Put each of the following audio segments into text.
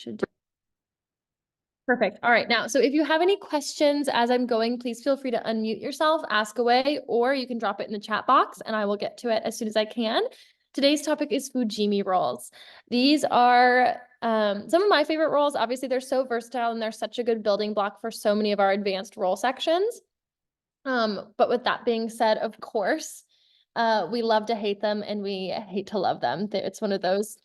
should do. Perfect. All right. Now, so if you have any questions as I'm going, please feel free to unmute yourself, ask away, or you can drop it in the chat box and I will get to it as soon as I can. Today's topic is Fujimi rolls. These are some of my favorite rolls. Obviously, they're so versatile and they're such a good building block for so many of our advanced roll sections. But with that being said, of course, we love to hate them and we hate to love them. It's one of those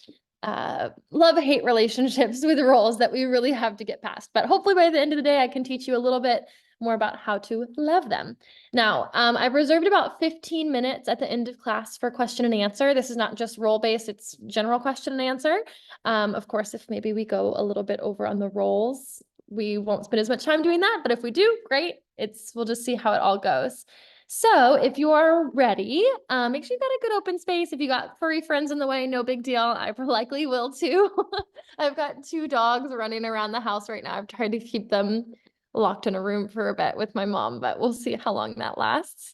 love-hate relationships with rolls that we really have to get past. But hopefully by the end of the day, I can teach you a little bit more about how to love them. Now, I've reserved about 15 minutes at the end of class for question and answer. This is not just role-based, it's general question and answer. Of course, if maybe we go a little bit over on the rolls, we won't spend as much time doing that, but if we do, great. We'll just see how it all goes. So if you are ready, make sure you got a good open space. If you got furry friends in the way, no big deal. I likely will too. I've got 2 dogs running around the house right now. I've tried to keep them locked in a room for a bit with my mom, but we'll see how long that lasts.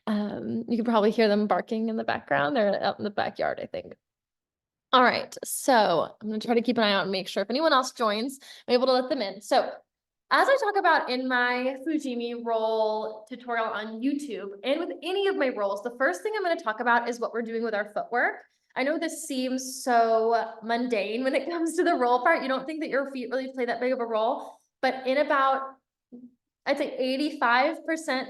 You can probably hear them barking in the background. They're out in the backyard, I think. All right, so I'm gonna try to keep an eye out and make sure if anyone else joins, I'm able to let them in. So as I talk about in my Fujimi roll tutorial on YouTube and with any of my rolls, the first thing I'm going to talk about is what we're doing with our footwork. I know this seems so mundane when it comes to the roll part. You don't think that your feet really play that big of a role, but in about, I'd say 85%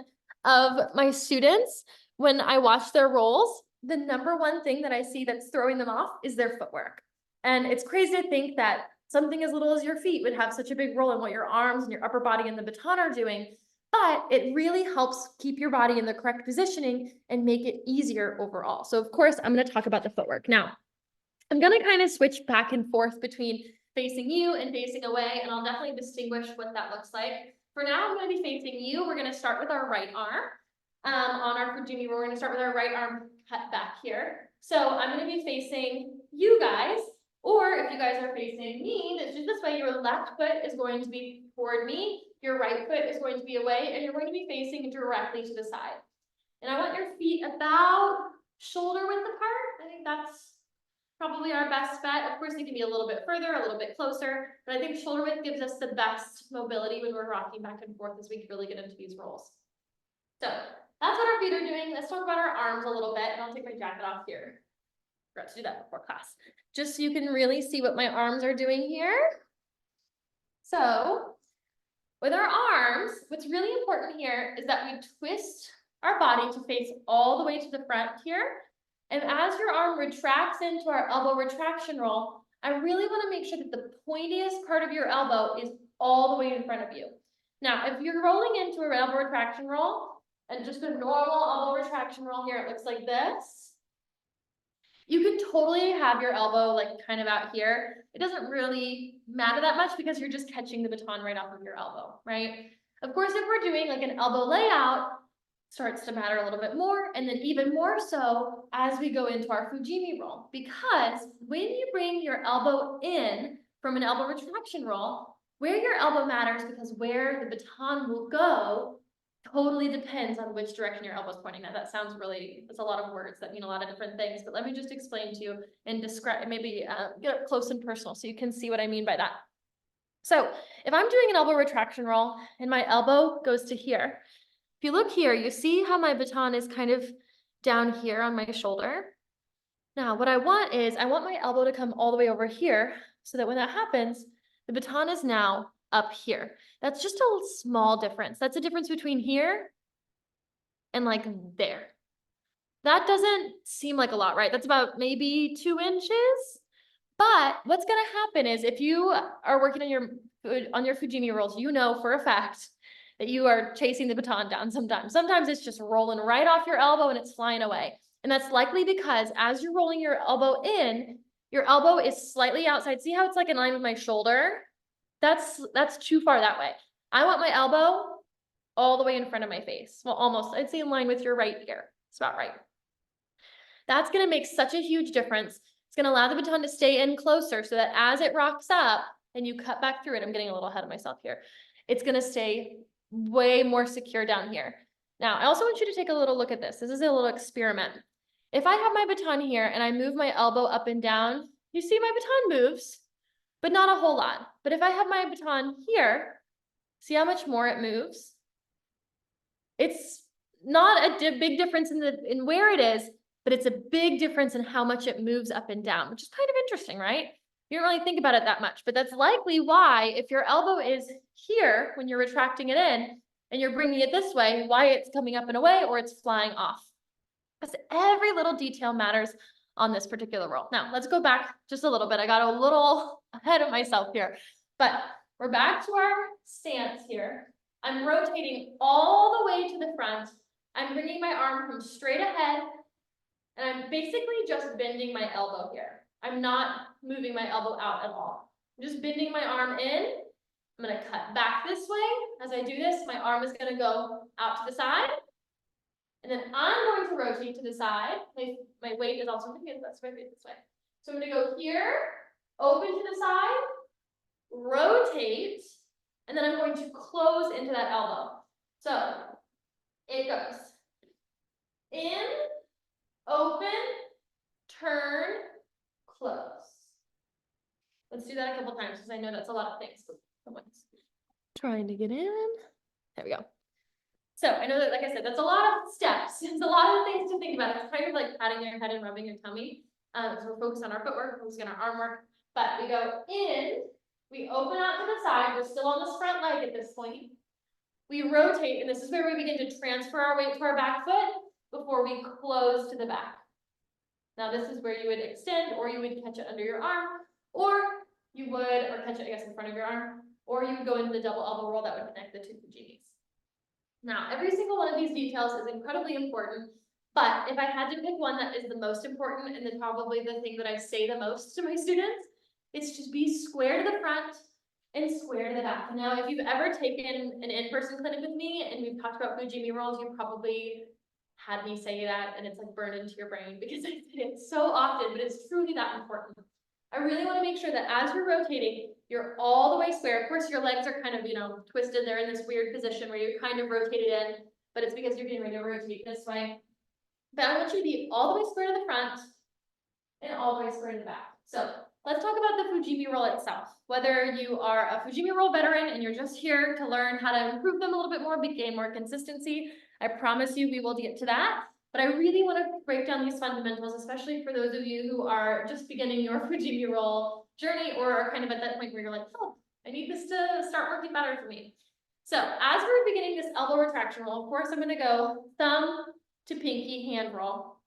of my students, when I watch their rolls, the number one thing that I see that's throwing them off is their footwork. And it's crazy to think that something as little as your feet would have such a big role in what your arms and your upper body and the baton are doing, but it really helps keep your body in the correct positioning and make it easier overall. So of course, I'm going to talk about the footwork. Now, I'm going to kind of switch back and forth between facing you and facing away, and I'll definitely distinguish what that looks like. For now, I'm going to be facing you. We're going to start with our right arm. On our Fujimi roll, we're going to start with our right arm cut back here. So I'm going to be facing you guys. Or if you guys are facing me, that's just this way, your left foot is going to be toward me, your right foot is going to be away, and you're going to be facing directly to the side. And I want your feet about shoulder width apart. I think that's probably our best bet. Of course, they can be a little bit further, a little bit closer, but I think shoulder width gives us the best mobility when we're rocking back and forth as we really get into these rolls. So that's what our feet are doing. Let's talk about our arms a little bit, and I'll take my jacket off here. Forgot to do that before class, just so you can really see what my arms are doing here. So with our arms, what's really important here is that we twist our body to face all the way to the front here. And as your arm retracts into our elbow retraction roll, I really want to make sure that the pointiest part of your elbow is all the way in front of you. Now, if you're rolling into an elbow retraction roll and just a normal elbow retraction roll here, it looks like this. You can totally have your elbow like kind of out here. It doesn't really matter that much because you're just catching the baton right off of your elbow, right? Of course, if we're doing like an elbow layout, it starts to matter a little bit more, and then even more so as we go into our Fujimi roll, because when you bring your elbow in from an elbow retraction roll, where your elbow matters because where the baton will go totally depends on which direction your elbow is pointing. Now that sounds really, it's a lot of words that mean a lot of different things, but let me just explain to you and describe, maybe get up close and personal so you can see what I mean by that. So if I'm doing an elbow retraction roll and my elbow goes to here, if you look here, you see how my baton is kind of down here on my shoulder. Now what I want is, I want my elbow to come all the way over here so that when that happens, the baton is now up here. That's just a small difference. That's a difference between here and like there. That doesn't seem like a lot, right? That's about maybe 2 inches. But what's going to happen is if you are working on your Fujimi rolls, you know for a fact that you are chasing the baton down sometimes. Sometimes it's just rolling right off your elbow and it's flying away. And that's likely because as you're rolling your elbow in, your elbow is slightly outside. See how it's like in line with my shoulder? That's too far that way. I want my elbow all the way in front of my face. Well, almost, I'd say in line with your right ear. It's about right. That's going to make such a huge difference. It's going to allow the baton to stay in closer so that as it rocks up and you cut back through it, I'm getting a little ahead of myself here. It's going to stay way more secure down here. Now, I also want you to take a little look at this. This is a little experiment. If I have my baton here and I move my elbow up and down, you see my baton moves, but not a whole lot. But if I have my baton here, see how much more it moves? It's not a big difference in where it is, but it's a big difference in how much it moves up and down, which is kind of interesting, right? You don't really think about it that much, but that's likely why if your elbow is here when you're retracting it in and you're bringing it this way, why it's coming up and away or it's flying off. Because every little detail matters on this particular roll. Now, let's go back just a little bit. I got a little ahead of myself here, but we're back to our stance here. I'm rotating all the way to the front. I'm bringing my arm from straight ahead, and I'm basically just bending my elbow here. I'm not moving my elbow out at all. I'm just bending my arm in. I'm gonna cut back this way. As I do this, my arm is gonna go out to the side. And then I'm going to rotate to the side. My weight is also thinking that's my weight this way. So I'm gonna go here, open to the side, rotate, and then I'm going to close into that elbow. So it goes in, open, turn, close. Let's do that a couple times because I know that's a lot of things. Someone's trying to get in. There we go. So I know that, like I said, that's a lot of steps. It's a lot of things to think about. It's kind of like patting your head and rubbing your tummy. So we're focused on our footwork, we're focused on our arm work. But we go in, we open out to the side. We're still on this front leg at this point. We rotate, and this is where we begin to transfer our weight to our back foot before we close to the back. Now this is where you would extend, or you would catch it under your arm, or you would, or catch it, I guess, in front of your arm, or you would go into the double elbow roll that would connect the two Fujimis. Now, every single one of these details is incredibly important, but if I had to pick one that is the most important, and then probably the thing that I say the most to my students, it's just be square to the front and square to the back. Now, if you've ever taken an in-person clinic with me and we've talked about Fujimi rolls, you probably had me say that and it's like burned into your brain because I say it so often, but it's truly that important. I really want to make sure that as you're rotating, you're all the way square. Of course, your legs are kind of, twisted. They're in this weird position where you're kind of rotated in, but it's because you're getting ready to rotate this way. But I want you to be all the way square to the front and all the way square to the back. So let's talk about the Fujimi roll itself. Whether you are a Fujimi roll veteran and you're just here to learn how to improve them a little bit more, gain more consistency, I promise you we will get to that. But I really want to break down these fundamentals, especially for those of you who are just beginning your Fujimi roll journey or are kind of at that point where you're like, oh, I need this to start working better for me. So as we're beginning this elbow retraction roll, of course, I'm going to go thumb to pinky hand roll.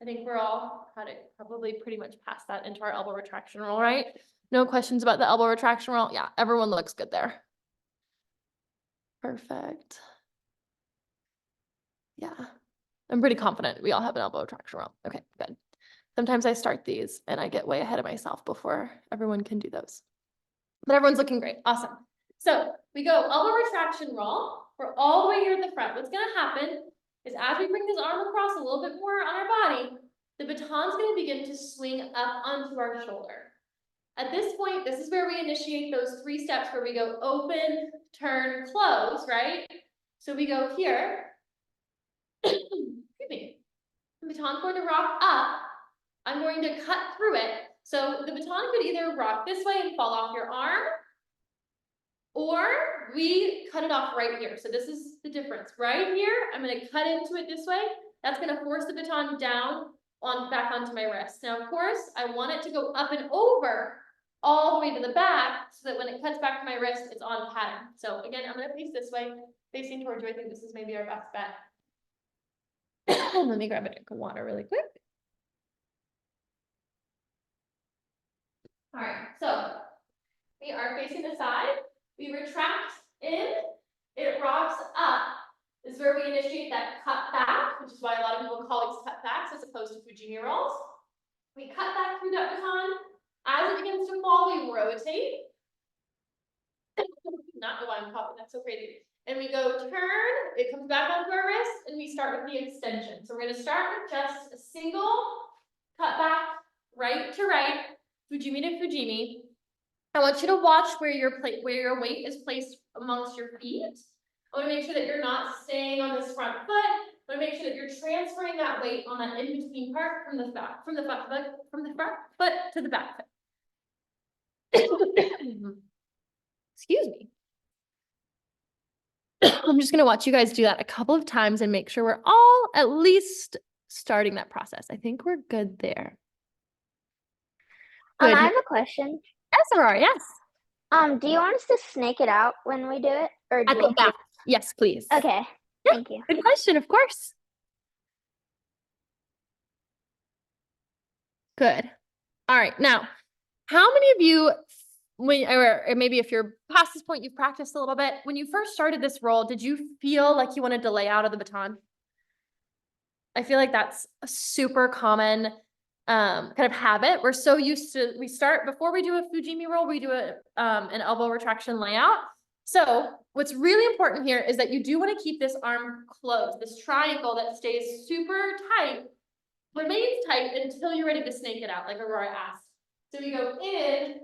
I think we're all probably pretty much past that into our elbow retraction roll, right? No questions about the elbow retraction roll? Yeah, everyone looks good there. Perfect. Yeah. I'm pretty confident we all have an elbow retraction roll. Okay, good. Sometimes I start these and I get way ahead of myself before everyone can do those. But everyone's looking great. Awesome. So we go elbow retraction roll. We're all the way here at the front. What's going to happen is as we bring this arm across a little bit more on our body, the baton's going to begin to swing up onto our shoulder. At this point, this is where we initiate those 3 steps where we go open, turn, close, right? So we go here. Excuse me. The baton's going to rock up. I'm going to cut through it. So the baton could either rock this way and fall off your arm, or we cut it off right here. So this is the difference. Right here, I'm going to cut into it this way. That's going to force the baton down back onto my wrist. Now, of course, I want it to go up and over all the way to the back so that when it cuts back to my wrist, it's on pattern. So again, I'm going to face this way, facing towards you. I think this is maybe our best bet. Let me grab a drink of water really quick. All right, so we are facing the side. We retract in, it rocks up. This is where we initiate that cut back, which is why a lot of people call these cut backs as opposed to Fujimi rolls. We cut back through that baton. As it begins to fall, we rotate. Not know why I'm coughing, that's so crazy. And we go turn, it comes back onto our wrist, and we start with the extension. So we're going to start with just a single cut back, right to right, Fujimi to Fujimi. I want you to watch where your weight is placed amongst your feet. I want to make sure that you're not staying on this front foot. I want to make sure that you're transferring that weight on that in-between part from the front foot to the back foot. Excuse me. I'm just going to watch you guys do that a couple of times and make sure we're all at least starting that process. I think we're good there. Good. I have a question. Yes, Aurora, yes. Do you want us to snake it out when we do it? Or At the back. Yes, please. Okay. Yeah, thank you. Good question, of course. Good. All right. Now, how many of you, or maybe if you're past this point, you've practiced a little bit. When you first started this roll, did you feel like you wanted to lay out of the baton? I feel like that's a super common kind of habit. We're so used to, we start, before we do a Fujimi roll, we do an elbow retraction layout. So what's really important here is that you do want to keep this arm closed. This triangle that stays super tight remains tight until you're ready to snake it out, like Aurora asked. So you go in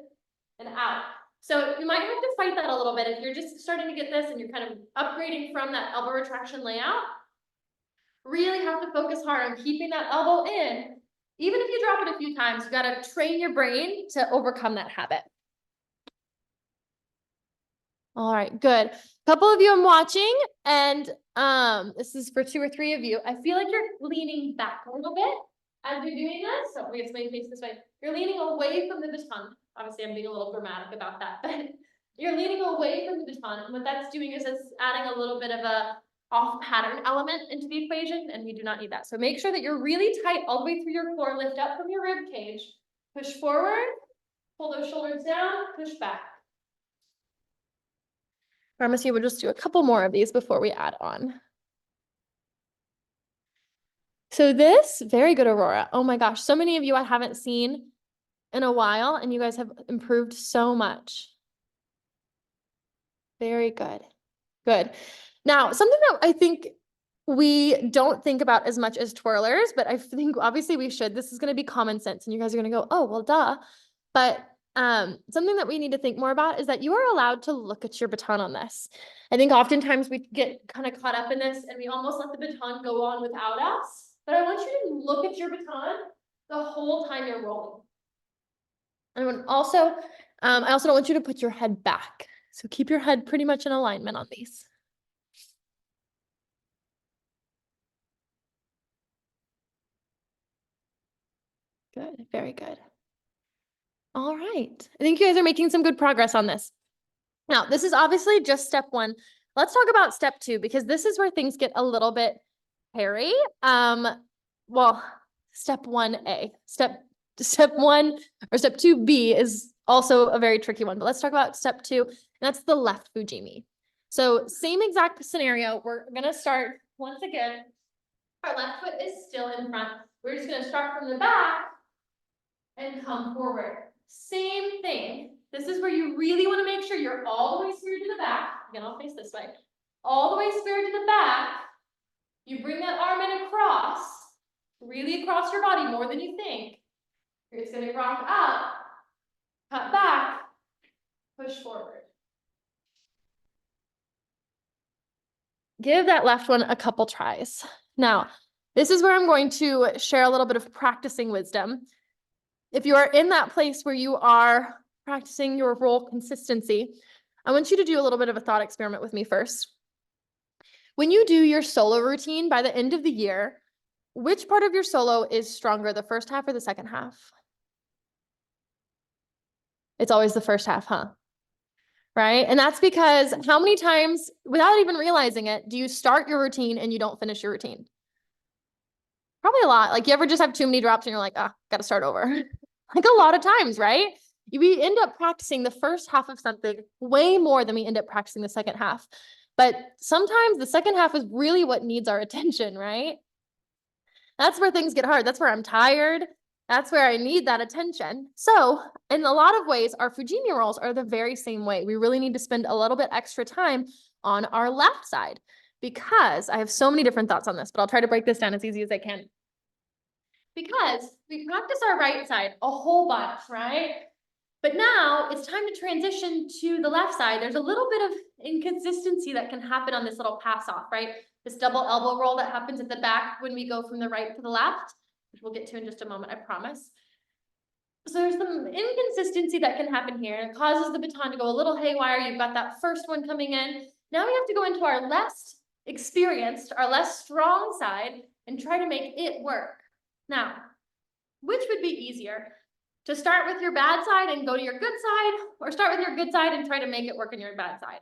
and out. So you might have to fight that a little bit if you're just starting to get this and you're kind of upgrading from that elbow retraction layout. Really have to focus hard on keeping that elbow in. Even if you drop it a few times, you got to train your brain to overcome that habit. All right, good. A couple of you I'm watching, and this is for 2 or 3 of you. I feel like you're leaning back a little bit as you're doing this. So we have to face this way. You're leaning away from the baton. Obviously, I'm being a little dramatic about that, but you're leaning away from the baton. And what that's doing is it's adding a little bit of a off pattern element into the equation, and we do not need that. So make sure that you're really tight all the way through your core. Lift up from your rib cage. Push forward. Pull those shoulders down. Push back. I promise you we'll just do a couple more of these before we add on. So this, very good, Aurora. Oh my gosh, so many of you I haven't seen in a while, and you guys have improved so much. Very good. Good. Now, something that I think we don't think about as much as twirlers, but I think obviously we should. This is going to be common sense, and you guys are going to go, oh, well, duh. But something that we need to think more about is that you are allowed to look at your baton on this. I think oftentimes we get kind of caught up in this and we almost let the baton go on without us. But I want you to look at your baton the whole time you're rolling. And also, I also don't want you to put your head back. So keep your head pretty much in alignment on these. Good, very good. All right. I think you guys are making some good progress on this. Now, this is obviously just step 1. Let's talk about step 2, because this is where things get a little bit hairy. Well, step 1A, step 1 or step 2B is also a very tricky one, but let's talk about step 2, and that's the left Fujimi. So same exact scenario. We're going to start once again. Our left foot is still in front. We're just going to start from the back and come forward. Same thing. This is where you really want to make sure you're all the way squared to the back. Again, I'll face this way. All the way squared to the back. You bring that arm in across, really across your body more than you think. You're just going to rock up, cut back, push forward. Give that left one a couple tries. Now, this is where I'm going to share a little bit of practicing wisdom. If you are in that place where you are practicing your roll consistency, I want you to do a little bit of a thought experiment with me first. When you do your solo routine by the end of the year, which part of your solo is stronger, the first half or the second half? It's always the first half, huh? Right? And that's because how many times, without even realizing it, do you start your routine and you don't finish your routine? Probably a lot. Like, you ever just have too many drops and you're like, ah, gotta start over. Like a lot of times, right? We end up practicing the first half of something way more than we end up practicing the second half. But sometimes the second half is really what needs our attention, right? That's where things get hard. That's where I'm tired. That's where I need that attention. So in a lot of ways, our Fujimi rolls are the very same way. We really need to spend a little bit extra time on our left side, because I have so many different thoughts on this, but I'll try to break this down as easy as I can. Because we practice our right side a whole bunch, right? But now it's time to transition to the left side. There's a little bit of inconsistency that can happen on this little pass off, right? This double elbow roll that happens at the back when we go from the right to the left, which we'll get to in just a moment, I promise. So there's some inconsistency that can happen here, and it causes the baton to go a little haywire. You've got that first one coming in. Now we have to go into our less experienced, our less strong side, and try to make it work. Now, which would be easier? To start with your bad side and go to your good side, or start with your good side and try to make it work in your bad side?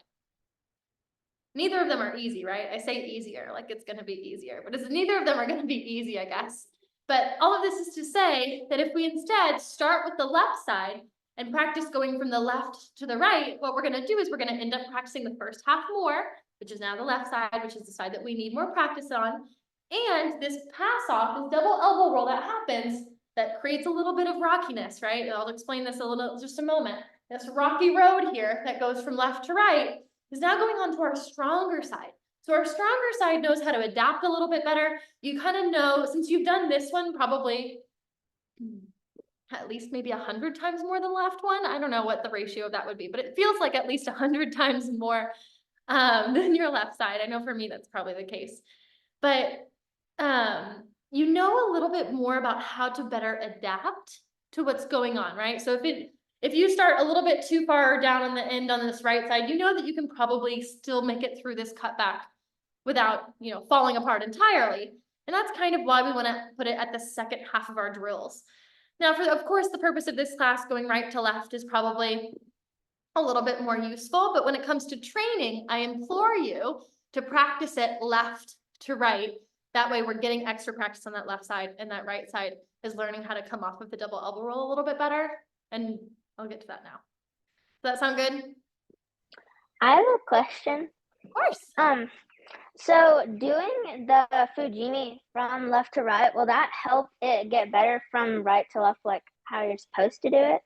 Neither of them are easy, right? I say easier, like it's gonna be easier, but neither of them are gonna be easy, I guess. But all of this is to say that if we instead start with the left side and practice going from the left to the right, what we're gonna do is we're gonna end up practicing the first half more, which is now the left side, which is the side that we need more practice on. And this pass off, this double elbow roll that happens, that creates a little bit of rockiness, right? And I'll explain this a little, just a moment. This rocky road here that goes from left to right is now going on to our stronger side. So our stronger side knows how to adapt a little bit better. You kind of know, since you've done this one probably at least maybe 100 times more than the left one. I don't know what the ratio of that would be, but it feels like at least 100 times more than your left side. I know for me, that's probably the case. But you know a little bit more about how to better adapt to what's going on, right? So if you start a little bit too far down on the end on this right side, you know that you can probably still make it through this cutback without, falling apart entirely. And that's kind of why we want to put it at the second half of our drills. Now, of course, the purpose of this class going right to left is probably a little bit more useful, but when it comes to training, I implore you to practice it left to right. That way we're getting extra practice on that left side, and that right side is learning how to come off of the double elbow roll a little bit better. And I'll get to that now. Does that sound good? I have a question. Of course. So doing the Fujimi from left to right, will that help it get better from right to left, like how you're supposed to do it?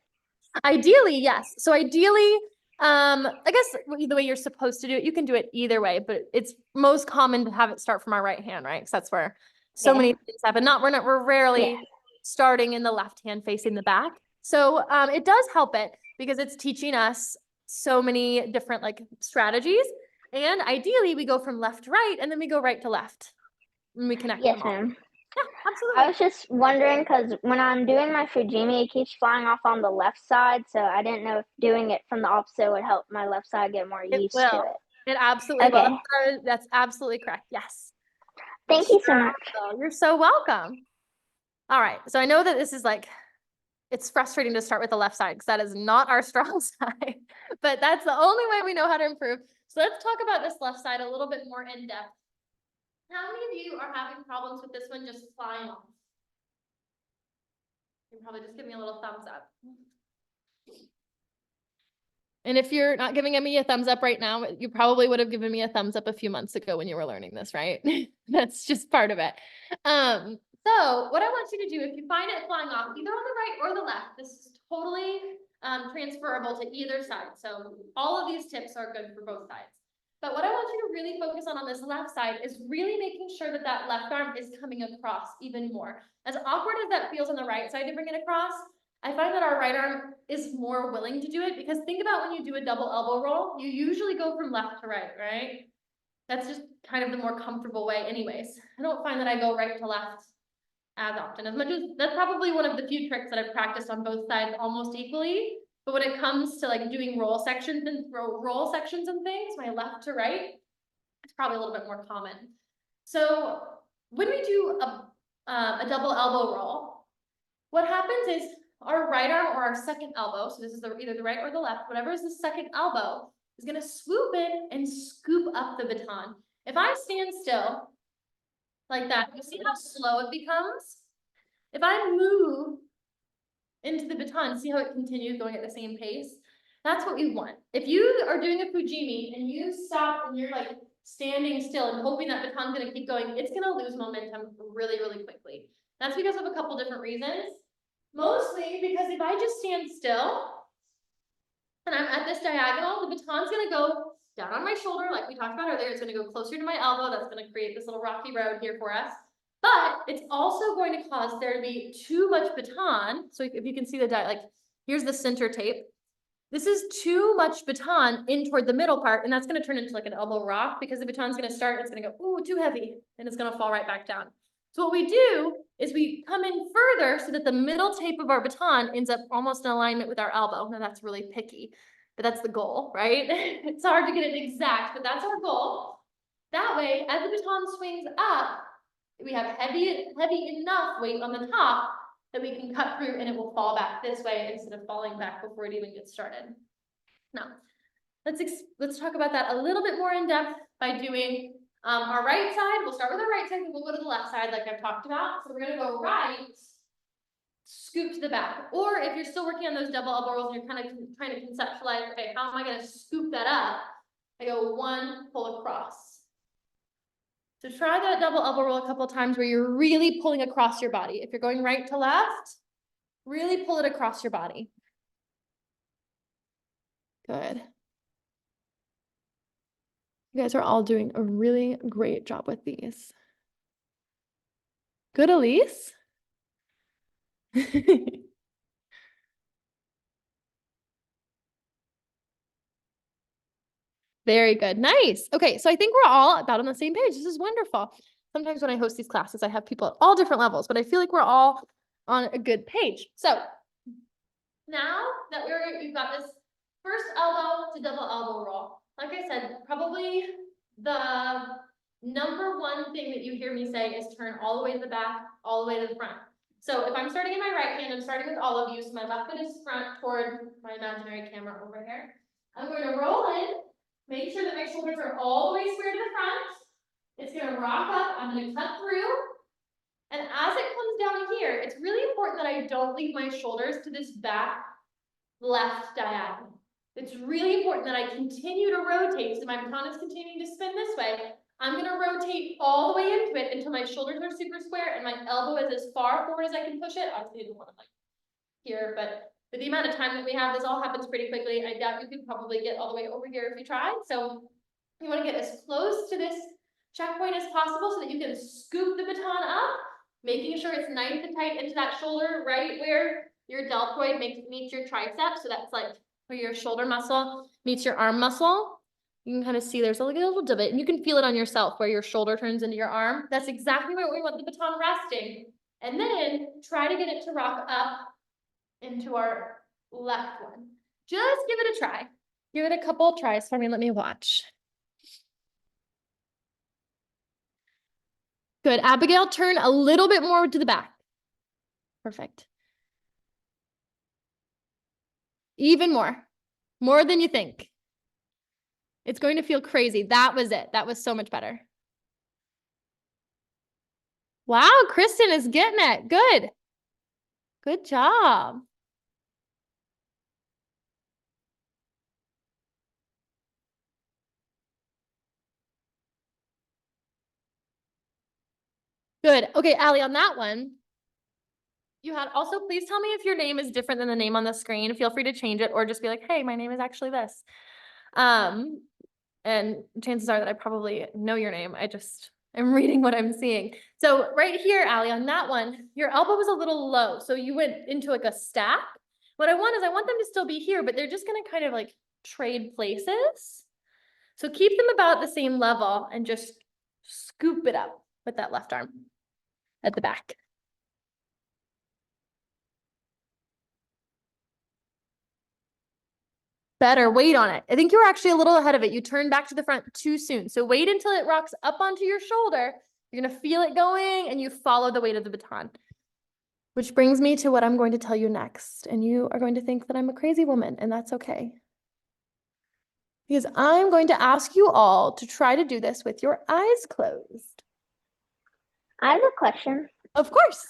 Ideally, yes. So ideally, I guess the way you're supposed to do it, you can do it either way, but it's most common to have it start from our right hand, right? Because that's where so many things happen. We're rarely starting in the left hand facing the back. So it does help it because it's teaching us so many different strategies. And ideally, we go from left to right, and then we go right to left, and we connect Yes, them all. ma'am. Yeah, absolutely. I was just wondering because when I'm doing my Fujimi, it keeps flying off on the left side, so I didn't know if doing it from the opposite would help my left side get more It used to will. it. It absolutely will. Okay. That's absolutely correct. Yes. Thank you so much. You're so welcome. All right. So I know that this is it's frustrating to start with the left side because that is not our strong side, but that's the only way we know how to improve. So let's talk about this left side a little bit more in depth. How many of you are having problems with this one just flying off? You can probably just give me a little thumbs up. And if you're not giving me a thumbs up right now, you probably would have given me a thumbs up a few months ago when you were learning this, right? That's just part of it. So what I want you to do, if you find it flying off, either on the right or the left, this is totally transferable to either side. So all of these tips are good for both sides. But what I want you to really focus on this left side is really making sure that that left arm is coming across even more. As awkward as that feels on the right side to bring it across, I find that our right arm is more willing to do it because think about when you do a double elbow roll, you usually go from left to right, right? That's just kind of the more comfortable way anyways. I don't find that I go right to left as often, as much as that's probably one of the few tricks that I've practiced on both sides almost equally. But when it comes to doing roll sections and things, my left to right, it's probably a little bit more common. So when we do a double elbow roll, what happens is our right arm or our second elbow, so this is either the right or the left, whatever is the second elbow, is going to swoop in and scoop up the baton. If I stand still like that, you see how slow it becomes? If I move into the baton, see how it continues going at the same pace? That's what we want. If you are doing a Fujimi and you stop and you're standing still and hoping that baton's going to keep going, it's going to lose momentum really, really quickly. That's because of a couple different reasons. Mostly because if I just stand still and I'm at this diagonal, the baton's going to go down on my shoulder like we talked about earlier. It's going to go closer to my elbow. That's going to create this little rocky road here for us. But it's also going to cause there to be too much baton. So if you can see here's the center tape. This is too much baton in toward the middle part, and that's going to turn into an elbow rock because the baton's going to start, it's going to go, ooh, too heavy, and it's going to fall right back down. So what we do is we come in further so that the middle tape of our baton ends up almost in alignment with our elbow. Now that's really picky, but that's the goal, right? It's hard to get it exact, but that's our goal. That way, as the baton swings up, we have heavy enough weight on the top that we can cut through and it will fall back this way instead of falling back before it even gets started. Now, let's talk about that a little bit more in depth by doing our right side. We'll start with our right side and we'll go to the left side like I've talked about. So we're gonna go right, scoop to the back. Or if you're still working on those double elbow rolls and you're kind of trying to conceptualize, okay, how am I gonna scoop that up? I go one, pull across. So try that double elbow roll a couple of times where you're really pulling across your body. If you're going right to left, really pull it across your body. Good. You guys are all doing a really great job with these. Good, Elise. Very good. Nice. Okay, so I think we're all about on the same page. This is wonderful. Sometimes when I host these classes, I have people at all different levels, but I feel like we're all on a good page. So now that we've got this first elbow to double elbow roll, like I said, probably the number one thing that you hear me say is turn all the way to the back, all the way to the front. So if I'm starting in my right hand, I'm starting with all of you. So my left foot is front toward my imaginary camera over here. I'm going to roll in, make sure that my shoulders are all the way square to the front. It's going to rock up. I'm going to cut through. And as it comes down here, it's really important that I don't leave my shoulders to this back left diagonal. It's really important that I continue to rotate. So my baton is continuing to spin this way. I'm going to rotate all the way into it until my shoulders are super square and my elbow is as far forward as I can push it. Obviously, I don't want to like here, but with the amount of time that we have, this all happens pretty quickly. I doubt you could probably get all the way over here if you tried. So you want to get as close to this checkpoint as possible so that you can scoop the baton up, making sure it's nice and tight into that shoulder right where your deltoid meets your tricep. So that's like where your shoulder muscle meets your arm muscle. You can kind of see there's a little divot and you can feel it on yourself where your shoulder turns into your arm. That's exactly where we want the baton resting. And then try to get it to rock up into our left one. Just give it a try. Give it a couple of tries for me. Let me watch. Good. Abigail, turn a little bit more to the back. Perfect. Even more. More than you think. It's going to feel crazy. That was it. That was so much better. Wow, Kristen is getting it. Good. Good job. Good. Okay, Allie, on that one, you had also, please tell me if your name is different than the name on the screen. Feel free to change it or just be like, hey, my name is actually this. And chances are that I probably know your name. I just am reading what I'm seeing. So right here, Allie, on that one, your elbow was a little low. So you went into like a stack. What I want them to still be here, but they're just going to kind of like trade places. So keep them about the same level and just scoop it up with that left arm at the back. Better, wait on it. I think you were actually a little ahead of it. You turned back to the front too soon. So wait until it rocks up onto your shoulder. You're gonna feel it going and you follow the weight of the baton. Which brings me to what I'm going to tell you next. And you are going to think that I'm a crazy woman, and that's okay. Because I'm going to ask you all to try to do this with your eyes closed. I have a question. Of course.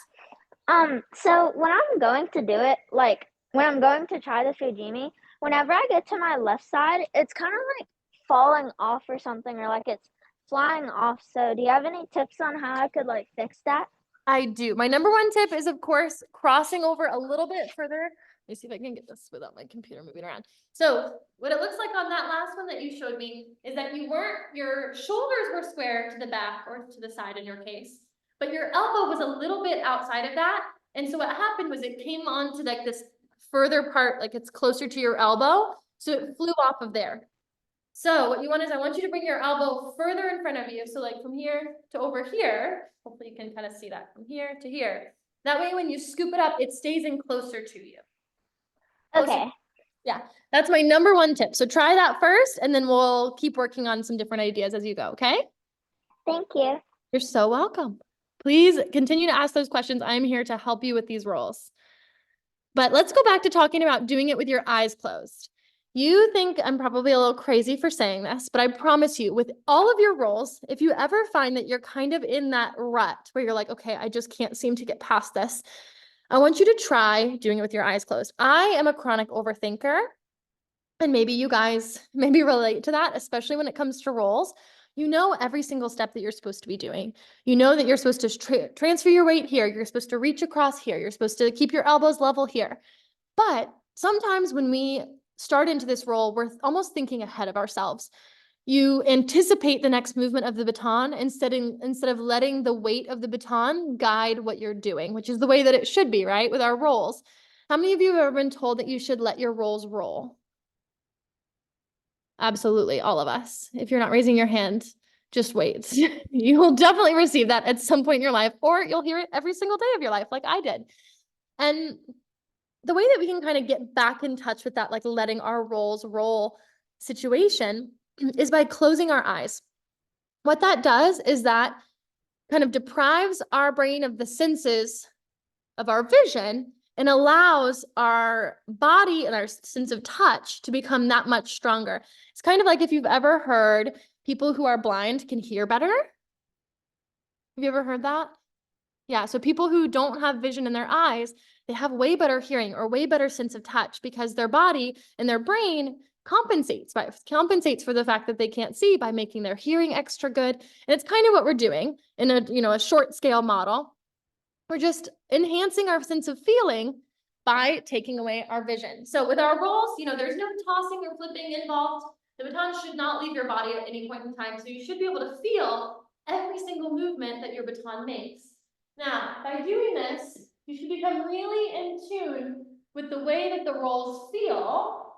So when I'm going to do it, like when I'm going to try the Fujimi, whenever I get to my left side, it's kind of like falling off or something, or like it's flying off. So do you have any tips on how I could like fix that? I do. My number one tip is, of course, crossing over a little bit further. Let me see if I can get this without my computer moving around. So what it looks like on that last one that you showed me is that your shoulders were square to the back or to the side in your case, but your elbow was a little bit outside of that. And so what happened was it came onto like this further part, like it's closer to your elbow. So it flew off of there. So what you want is I want you to bring your elbow further in front of you. So like from here to over here, hopefully you can kind of see that from here to here. That way, when you scoop it up, it stays in closer to you. Closer. Okay. Yeah, that's my number one tip. So try that first, and then we'll keep working on some different ideas as you go, okay? Thank you. You're so welcome. Please continue to ask those questions. I'm here to help you with these rolls. But let's go back to talking about doing it with your eyes closed. You think I'm probably a little crazy for saying this, but I promise you, with all of your rolls, if you ever find that you're kind of in that rut where you're like, okay, I just can't seem to get past this, I want you to try doing it with your eyes closed. I am a chronic overthinker, and maybe you guys maybe relate to that, especially when it comes to rolls. You know every single step that you're supposed to be doing. You know that you're supposed to transfer your weight here. You're supposed to reach across here. You're supposed to keep your elbows level here. But sometimes when we start into this roll, we're almost thinking ahead of ourselves. You anticipate the next movement of the baton instead of letting the weight of the baton guide what you're doing, which is the way that it should be, right? With our rolls. How many of you have ever been told that you should let your rolls roll? Absolutely, all of us. If you're not raising your hand, just wait. You will definitely receive that at some point in your life, or you'll hear it every single day of your life, like I did. And the way that we can kind of get back in touch with that, like letting our rolls roll situation, is by closing our eyes. What that does is that kind of deprives our brain of the senses of our vision and allows our body and our sense of touch to become that much stronger. It's kind of like if you've ever heard people who are blind can hear better. Have you ever heard that? Yeah, so people who don't have vision in their eyes, they have way better hearing or way better sense of touch because their body and their brain compensates for the fact that they can't see by making their hearing extra good. And it's kind of what we're doing in a short scale model. We're just enhancing our sense of feeling by taking away our vision. So with our rolls, there's no tossing or flipping involved. The baton should not leave your body at any point in time. So you should be able to feel every single movement that your baton makes. Now, by doing this, you should become really in tune with the way that the rolls feel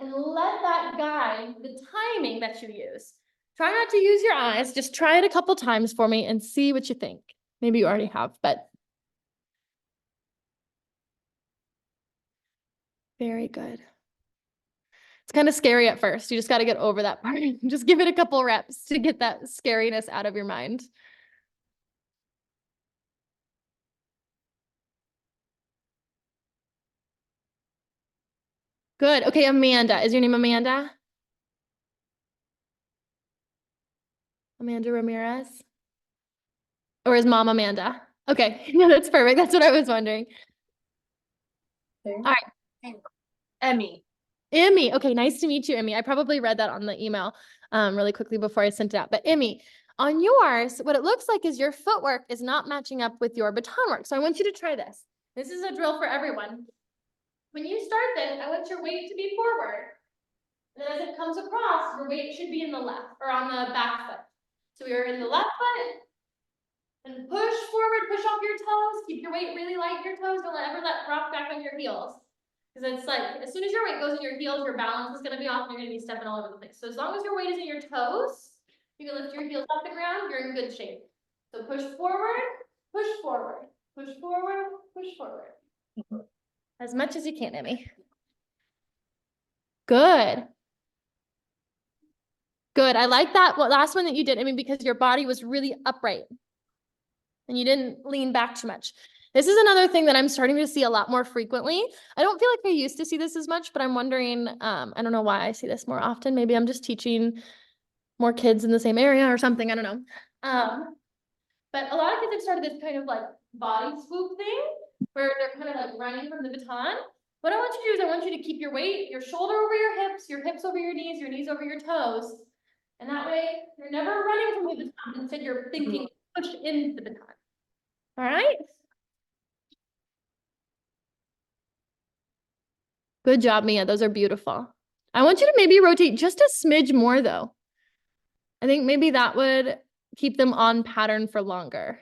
and let that guide the timing that you use. Try not to use your eyes. Just try it a couple times for me and see what you think. Maybe you already have, but very good. It's kind of scary at first. You just got to get over that part. Just give it a couple reps to get that scariness out of your mind. Good. Okay, Amanda. Is your name Amanda? Amanda Ramirez? Or is mom Amanda? Okay, no, that's perfect. That's what I was wondering. All right. Emmy. Emmy. Okay, nice to meet you, Emmy. I probably read that on the email really quickly before I sent it out. But Emmy, on yours, what it looks like is your footwork is not matching up with your baton work. So I want you to try this. This is a drill for everyone. When you start this, I want your weight to be forward. And then as it comes across, your weight should be in the left or on the back foot. So we are in the left foot. And push forward, push off your toes. Keep your weight really light in your toes. Don't ever let rock back on your heels. Because it's like, as soon as your weight goes in your heels, your balance is going to be off and you're going to be stepping all over the place. So as long as your weight is in your toes, you can lift your heels off the ground, you're in good shape. So push forward, push forward, push forward, push forward. As much as you can, Emmy. Good. Good. I like that last one that you did, Emmy, because your body was really upright and you didn't lean back too much. This is another thing that I'm starting to see a lot more frequently. I don't feel like I used to see this as much, but I'm wondering, I don't know why I see this more often. Maybe I'm just teaching more kids in the same area or something. I don't know. But a lot of kids have started this kind of like body swoop thing where they're kind of like running from the baton. What I want you to do is I want you to keep your weight, your shoulder over your hips over your knees over your toes. And that way you're never running from the baton. Instead, you're thinking push into the baton. All right. Good job, Mia. Those are beautiful. I want you to maybe rotate just a smidge more though. I think maybe that would keep them on pattern for longer.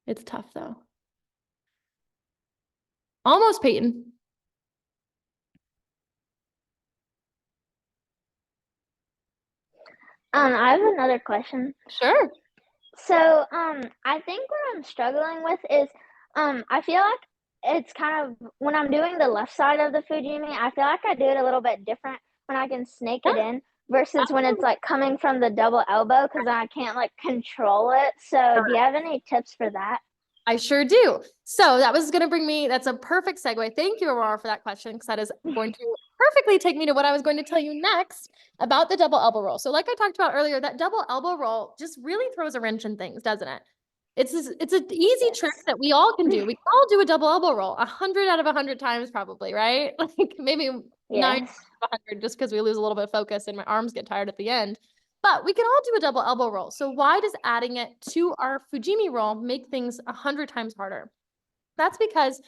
It's tough though. Almost, Peyton. I have another question. Sure. So, I think what I'm struggling with is, I feel like it's kind of when I'm doing the left side of the Fujimi, I feel like I do it a little bit different when I can snake it Yeah. in versus when it's like coming from the double elbow because I can't like control it. So, do you have any tips for that? I sure do. So that was going to bring me, that's a perfect segue. Thank you, Aurora, for that question, because that is going to perfectly take me to what I was going to tell you next about the double elbow roll. So like I talked about earlier, that double elbow roll just really throws a wrench in things, doesn't it? It's an easy trick Yes. that we all can do. We can all do a double elbow roll 100 out of 100 times probably, right? Like maybe 9 Yes. out of 100 just because we lose a little bit of focus and my arms get tired at the end. But we can all do a double elbow roll. So why does adding it to our Fujimi roll make things 100 times harder? That's because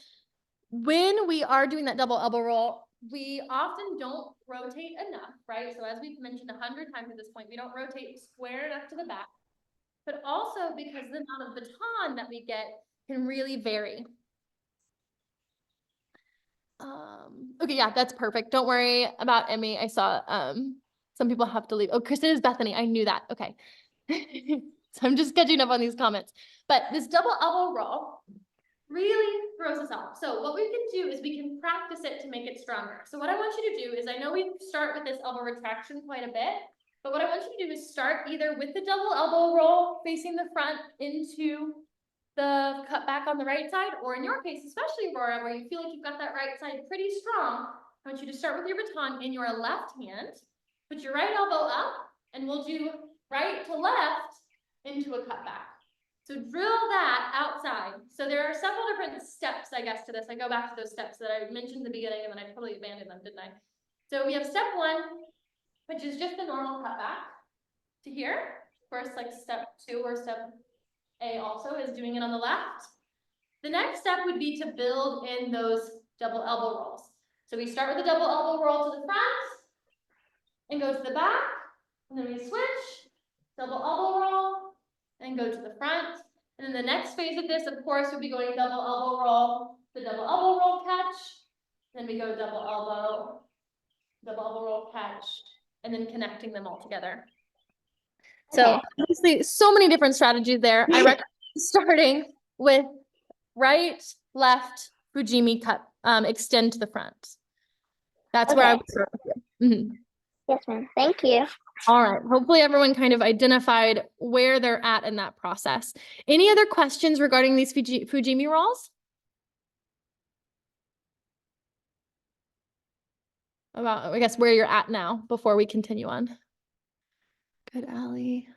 when we are doing that double elbow roll, we often don't rotate enough, right? So as we've mentioned 100 times at this point, we don't rotate square enough to the back, but also because the amount of baton that we get can really vary. Okay, yeah, that's perfect. Don't worry about Emmy. I saw some people have to leave. Oh, Kristen is Bethany. I knew that. Okay. So I'm just catching up on these comments. But this double elbow roll really throws us off. So what we can do is we can practice it to make it stronger. So what I want you to do is, I know we start with this elbow retraction quite a bit, but what I want you to do is start either with the double elbow roll facing the front into the cut back on the right side, or in your case, especially Aurora, where you feel like you've got that right side pretty strong, I want you to start with your baton in your left hand, put your right elbow up, and we'll do right to left into a cut back. So drill that outside. So there are several different steps, I guess, to this. I go back to those steps that I mentioned in the beginning and then I totally abandoned them, didn't I? So we have step 1, which is just the normal cut back to here. Of course, like step 2 or step A also is doing it on the left. The next step would be to build in those double elbow rolls. So we start with a double elbow roll to the front and go to the back, and then we switch, double elbow roll, and go to the front. And then the next phase of this, of course, would be going double elbow roll, the double elbow roll catch, then we go double elbow roll catch, and then connecting them all together. So Okay. obviously, so many different strategies there. I recommend starting with right, left, Fujimi cut, extend to the front. That's where I Okay. would start with you. Mhm. Yes, ma'am. Thank you. All right. Hopefully everyone kind of identified where they're at in that process. Any other questions regarding these Fujimi rolls? About, I guess, where you're at now before we continue on. Good, Allie.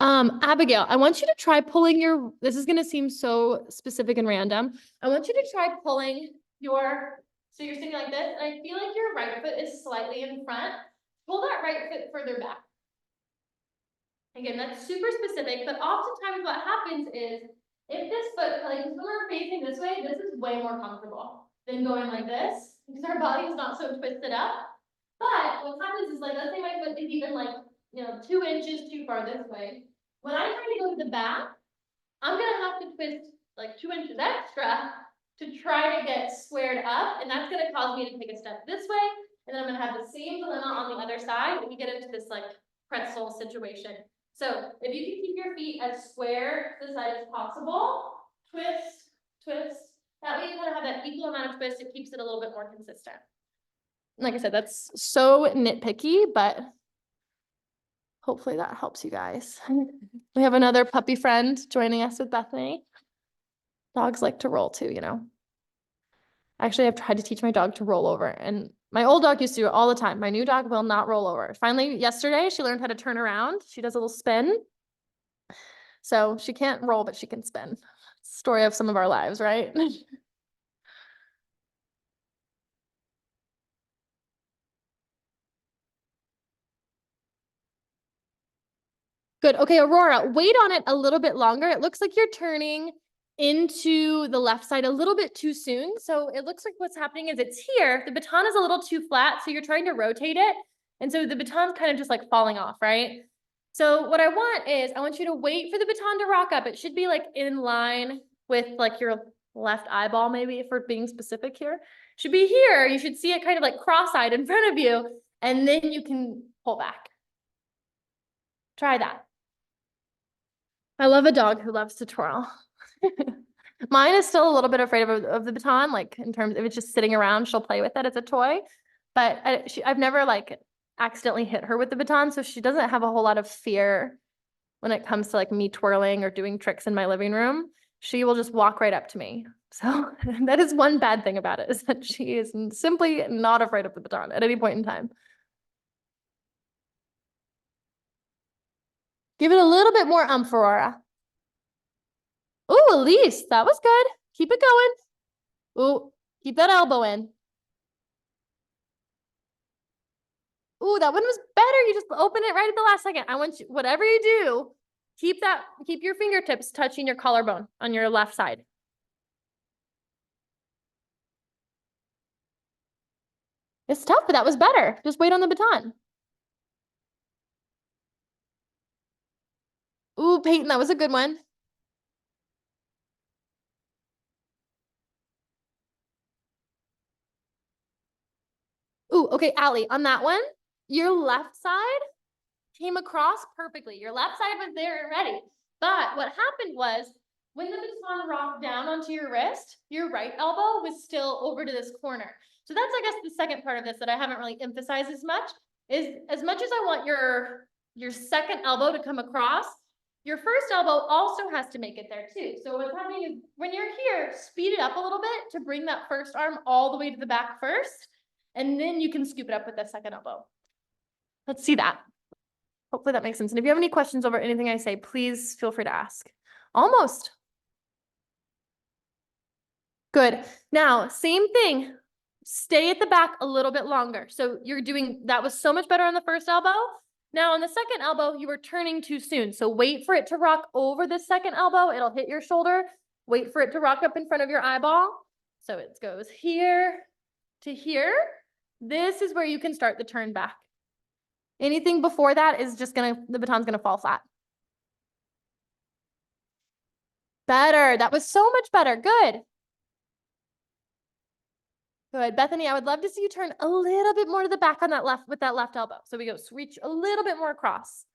Abigail, I want you to try pulling your, this is going to seem so specific and random. I want you to try pulling your, so you're sitting like this, and I feel like your right foot is slightly in front. Pull that right foot further back. Again, that's super specific, but oftentimes what happens is, if this foot, like when we're facing this way, this is way more comfortable than going like this, because our body is not so twisted up. But what happens is, like, let's say my foot is even like, 2 inches too far this way. When I try to go to the back, I'm gonna have to twist like 2 inches extra to try to get squared up, and that's gonna cause me to take a step this way, and then I'm gonna have the same dilemma on the other side, and we get into this like pretzel situation. So if you can keep your feet as square to the side as possible, twist, twist. That way you kind of have that equal amount of twist. It keeps it a little bit more consistent. Like I said, that's so nitpicky, but hopefully that helps you guys. We have another puppy friend joining us with Bethany. Dogs like to roll too, Actually, I've tried to teach my dog to roll over, and my old dog used to do it all the time. My new dog will not roll over. Finally, yesterday, she learned how to turn around. She does a little spin. So she can't roll, but she can spin. Story of some of our lives, right? Good. Okay, Aurora, wait on it a little bit longer. It looks like you're turning into the left side a little bit too soon. So it looks like what's happening is it's here. The baton is a little too flat, so you're trying to rotate it. And so the baton's kind of just like falling off, right? So what I want you to wait for the baton to rock up. It should be like in line with like your left eyeball, maybe, if we're being specific here. Should be here. You should see it kind of like cross-eyed in front of you, and then you can pull back. Try that. I love a dog who loves to twirl. Mine is still a little bit afraid of the baton, like in terms if it's just sitting around, she'll play with it as a toy. But I've never like accidentally hit her with the baton, so she doesn't have a whole lot of fear when it comes to like me twirling or doing tricks in my living room. She will just walk right up to me. So that is one bad thing about it, is that she is simply not afraid of the baton at any point in time. Give it a little bit more Aurora. Oh, Elise, that was good. Keep it going. Oh, keep that elbow in. Ooh, that one was better. You just open it right at the last second. I want you, whatever you do, keep your fingertips touching your collarbone on your left side. It's tough, but that was better. Just wait on the baton. Ooh, Peyton, that was a good one. Ooh, okay, Allie, on that one, your left side came across perfectly. Your left side was there and ready. But what happened was when the baton rocked down onto your wrist, your right elbow was still over to this corner. So that's, I guess, the second part of this that I haven't really emphasized as much is as much as I want your second elbow to come across, your first elbow also has to make it there too. So what's happening is when you're here, speed it up a little bit to bring that first arm all the way to the back first, and then you can scoop it up with the second elbow. Let's see that. Hopefully that makes sense. And if you have any questions over anything I say, please feel free to ask. Almost. Good. Now, same thing. Stay at the back a little bit longer. So you're doing, that was so much better on the first elbow. Now on the second elbow, you were turning too soon. So wait for it to rock over the second elbow. It'll hit your shoulder. Wait for it to rock up in front of your eyeball. So it goes here to here. This is where you can start the turn back. Anything before that is just the baton's gonna fall flat. Better. That was so much better. Good. Good. Bethany, I would love to see you turn a little bit more to the back on that left with that left elbow. So we go reach a little bit more across.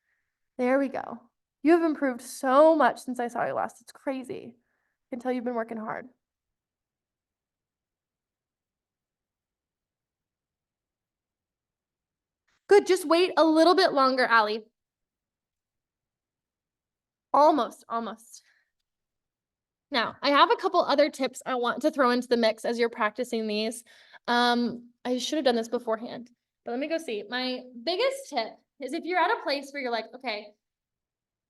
There we go. You have improved so much since I saw you last. It's crazy. I can tell you've been working hard. Good. Just wait a little bit longer, Allie. Almost, almost. Now, I have a couple other tips I want to throw into the mix as you're practicing these. I should have done this beforehand, but let me go see. My biggest tip is if you're at a place where you're like, okay,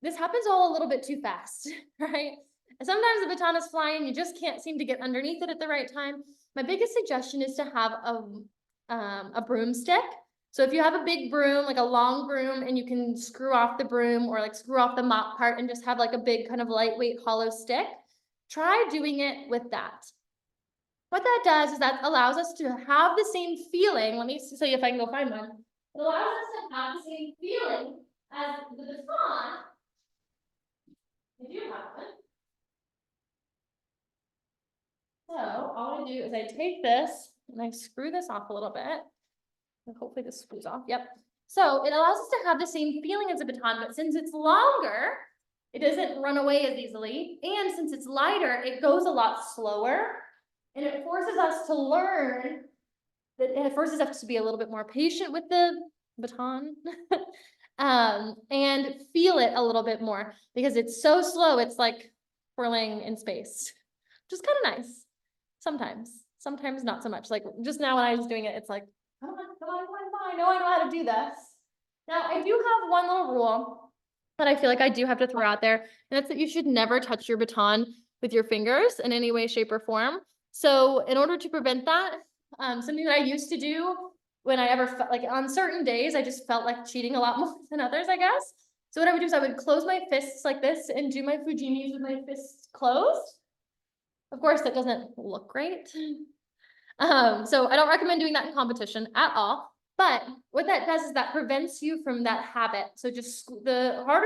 this happens all a little bit too fast, right? And sometimes the baton is flying, you just can't seem to get underneath it at the right time. My biggest suggestion is to have a broomstick. So if you have a big broom, like a long broom, and you can screw off the broom or like screw off the mop part and just have like a big kind of lightweight hollow stick, try doing it with that. What that does is that allows us to have the same feeling. Let me see if I can go find one. It allows us to have the same feeling as the baton. I do have one. So all I do is I take this and I screw this off a little bit. And hopefully this screws off. Yep. So it allows us to have the same feeling as a baton, but since it's longer, it doesn't run away as easily. And since it's lighter, it goes a lot slower. And it forces us to learn that it forces us to be a little bit more patient with the baton and feel it a little bit more because it's so slow. It's like whirling in space, which is kind of nice. Sometimes not so much. Like just now when I was doing it, it's like, come on, I know how to do this. Now I do have one little rule that I feel like I do have to throw out there, and that's that you should never touch your baton with your fingers in any way, shape, or form. So in order to prevent that, something that I used to do when I ever felt like on certain days, I just felt like cheating a lot more than others, I guess. So what I would do is I would close my fists like this and do my Fujimis with my fists closed. Of course, that doesn't look great. So I don't recommend doing that in competition at all. But what that does is that prevents you from that habit. So just the more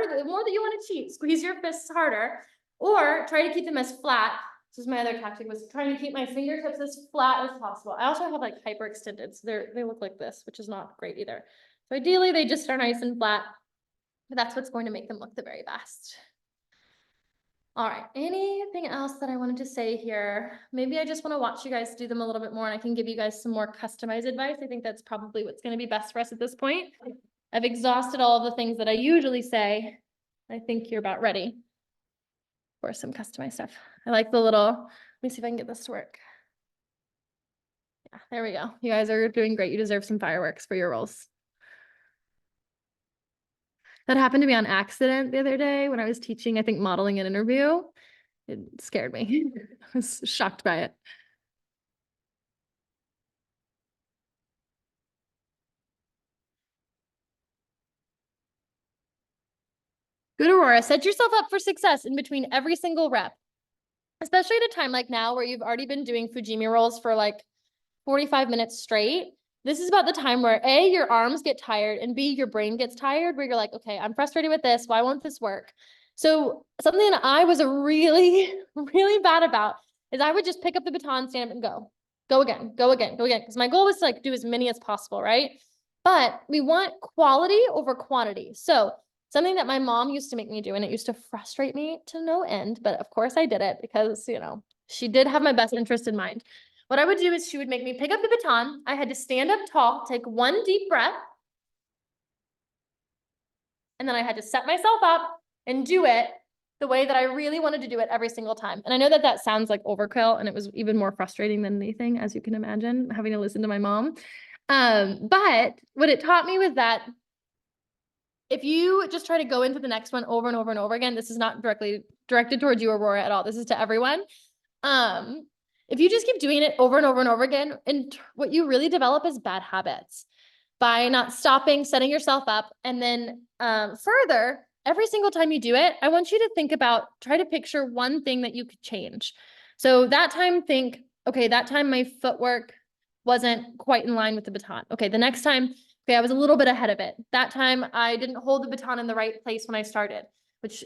that you want to cheat, squeeze your fists harder or try to keep them as flat. This is my other tactic, was trying to keep my fingertips as flat as possible. I also have like hyperextended, so they look like this, which is not great either. So ideally they just are nice and flat. but that's what's going to make them look the very best. All right, anything else that I wanted to say here? Maybe I just want to watch you guys do them a little bit more and I can give you guys some more customized advice. I think that's probably what's going to be best for us at this point. I've exhausted all of the things that I usually say. I think you're about ready for some customized stuff. I like the little, let me see if I can get this to work. Yeah, there we go. You guys are doing great. You deserve some fireworks for your rolls. That happened to me on accident the other day when I was teaching, I think, modeling an interview. It scared me. I was shocked by it. Good, Aurora. Set yourself up for success in between every single rep, especially at a time like now where you've already been doing Fujimi rolls for like 45 minutes straight. This is about the time where A, your arms get tired, and B, your brain gets tired, where you're like, okay, I'm frustrated with this. Why won't this work? So something that I was really, really bad about is I would just pick up the baton, stand up and go. Go again, go again, go again. Because my goal was to like do as many as possible, right? But we want quality over quantity. So something that my mom used to make me do, and it used to frustrate me to no end, but of course I did it because, you know, she did have my best interest in mind. What I would do is she would make me pick up the baton. I had to stand up tall, take one deep breath, and then I had to set myself up and do it the way that I really wanted to do it every single time. And I know that that sounds like overkill, and it was even more frustrating than anything, as you can imagine, having to listen to my mom. But what it taught me was that if you just try to go into the next one over and over and over again, this is not directly directed towards you, Aurora, at all. This is to everyone. If you just keep doing it over and over and over again, and what you really develop is bad habits by not stopping, setting yourself up. And then further, every single time you do it, I want you to think about, try to picture one thing that you could change. So that time, think, okay, that time my footwork wasn't quite in line with the baton. Okay, the next time, okay, I was a little bit ahead of it. That time I didn't hold the baton in the right place when I started, which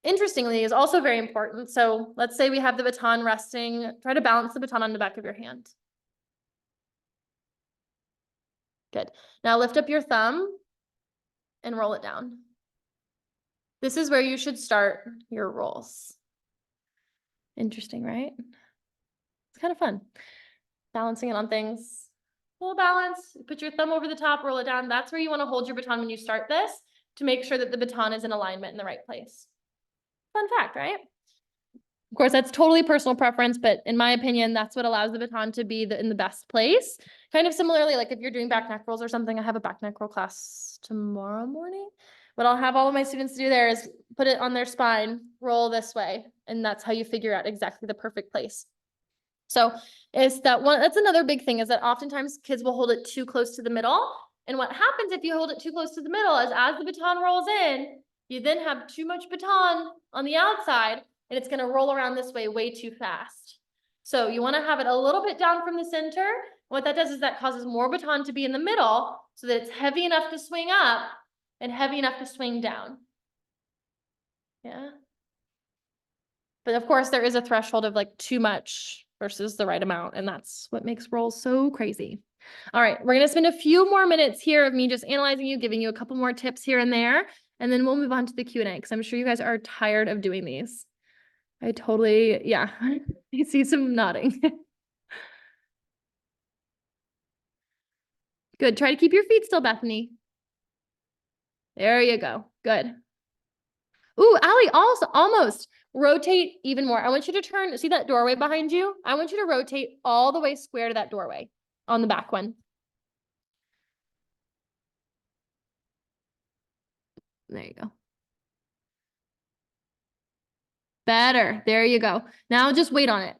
interestingly is also very important. So let's say we have the baton resting, try to balance the baton on the back of your hand. Good. Now lift up your thumb and roll it down. This is where you should start your rolls. Interesting, right? It's kind of fun. Balancing it on things. Full balance, put your thumb over the top, roll it down. That's where you want to hold your baton when you start this to make sure that the baton is in alignment in the right place. Fun fact, right? Of course, that's totally personal preference, but in my opinion, that's what allows the baton to be in the best place. Kind of similarly, like if you're doing back neck rolls or something, I have a back neck roll class tomorrow morning. What I'll have all of my students do there is put it on their spine, roll this way, and that's how you figure out exactly the perfect place. So it's that one, that's another big thing, is that oftentimes kids will hold it too close to the middle. And what happens if you hold it too close to the middle is as the baton rolls in, you then have too much baton on the outside, and it's going to roll around this way too fast. So you want to have it a little bit down from the center. What that does is that causes more baton to be in the middle so that it's heavy enough to swing up and heavy enough to swing down. Yeah. But of course, there is a threshold of like too much versus the right amount, and that's what makes rolls so crazy. All right, we're going to spend a few more minutes here of me just analyzing you, giving you a couple more tips here and there, and then we'll move on to the Q&A because I'm sure you guys are tired of doing these. I totally, yeah, I see some nodding. Good, try to keep your feet still, Bethany. There you go, good. Ooh, Allie, also almost rotate even more. I want you to turn, see that doorway behind you? I want you to rotate all the way square to that doorway on the back one. There you go. Better. There you go. Now just wait on it.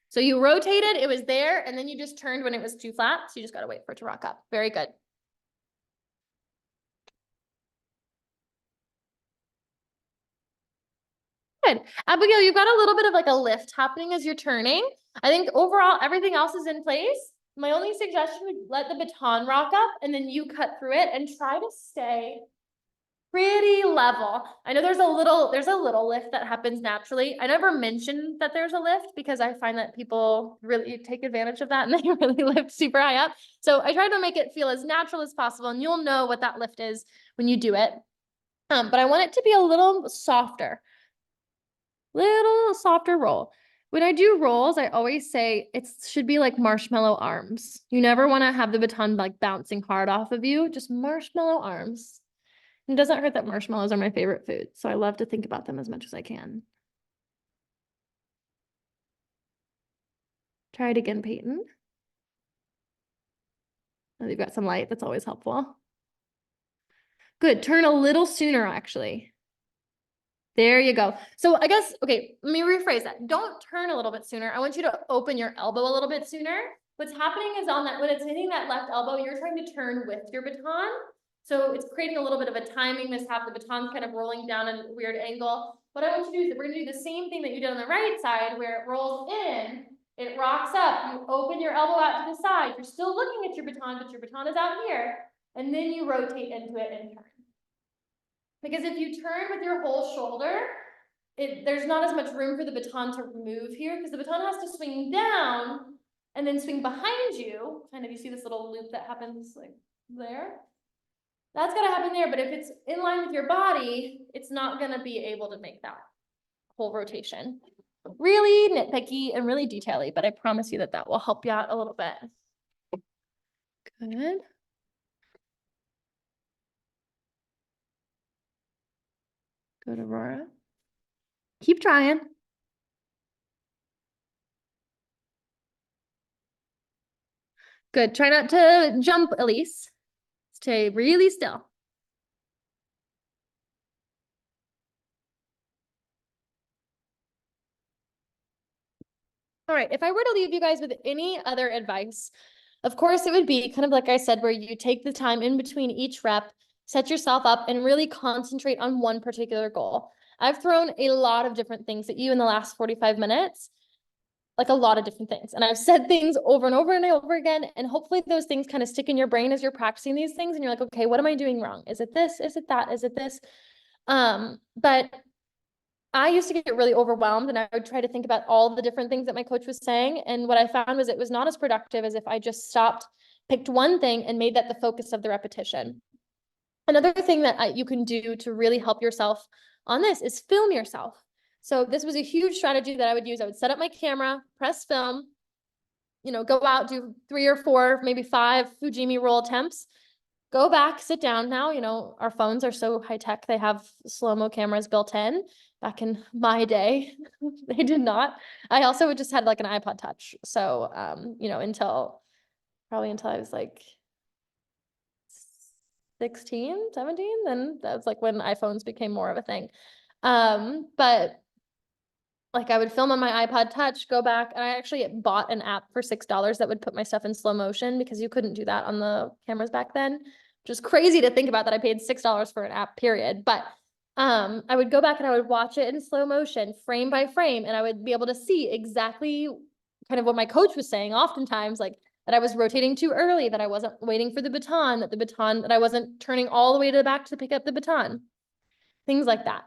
So you rotated, it was there, and then you just turned when it was too flat. So you just got to wait for it to rock up. Very good. Good. Abigail, you've got a little bit of like a lift happening as you're turning. I think overall, everything else is in place. My only suggestion would let the baton rock up and then you cut through it and try to stay pretty level. I know there's a little lift that happens naturally. I never mentioned that there's a lift because I find that people really take advantage of that and they really lift super high up. So I try to make it feel as natural as possible, and you'll know what that lift is when you do it. But I want it to be a little softer roll. When I do rolls, I always say it should be like marshmallow arms. You never want to have the baton like bouncing hard off of you, just marshmallow arms. It doesn't hurt that marshmallows are my favorite food, so I love to think about them as much as I can. Try it again, Peyton. Oh, you've got some light, that's always helpful. Good, turn a little sooner, actually. There you go. So I guess, okay, let me rephrase that. Don't turn a little bit sooner. I want you to open your elbow a little bit sooner. What's happening is on that, when it's hitting that left elbow, you're trying to turn with your baton. So it's creating a little bit of a timing mishap. The baton's kind of rolling down at a weird angle. What I want you to do is we're gonna do the same thing that you did on the right side where it rolls in, it rocks up, you open your elbow out to the side. You're still looking at your baton, but your baton is out here. And then you rotate into it and turn. Because if you turn with your whole shoulder, there's not as much room for the baton to move here because the baton has to swing down and then swing behind you. Kind of, you see this little loop that happens like there? That's gotta happen there, but if it's in line with your body, it's not gonna be able to make that whole rotation. Really nitpicky and really detaily, but I promise you that that will help you out a little bit. Good. Good, Aurora. Keep trying. Good. Try not to jump, Elise. Stay really still. All right, if I were to leave you guys with any other advice, of course, it would be kind of like I said, where you take the time in between each rep, set yourself up, and really concentrate on one particular goal. I've thrown a lot of different things at you in the last 45 minutes, like a lot of different things. And I've said things over and over and over again, and hopefully those things kind of stick in your brain as you're practicing these things, and you're like, okay, what am I doing wrong? Is it this? Is it that? Is it this? But I used to get really overwhelmed and I would try to think about all the different things that my coach was saying. And what I found was it was not as productive as if I just stopped, picked one thing and made that the focus of the repetition. Another thing that you can do to really help yourself on this is film yourself. So this was a huge strategy that I would use. I would set up my camera, press film, go out, do 3 or 4, maybe 5 Fujimi roll attempts. Go back, sit down now. Our phones are so high tech. They have slow-mo cameras built in. Back in my day, they did not. I also just had like an iPod Touch. So, until I was like 16, 17, then that's like when iPhones became more of a thing. But like I would film on my iPod Touch, go back, and I actually bought an app for $6 that would put my stuff in slow motion because you couldn't do that on the cameras back then. Which is crazy to think about that I paid $6 for an app, period. But I would go back and I would watch it in slow motion, frame by frame, and I would be able to see exactly kind of what my coach was saying oftentimes, like that I was rotating too early, that I wasn't waiting for the baton, that I wasn't turning all the way to the back to pick up the baton, things like that.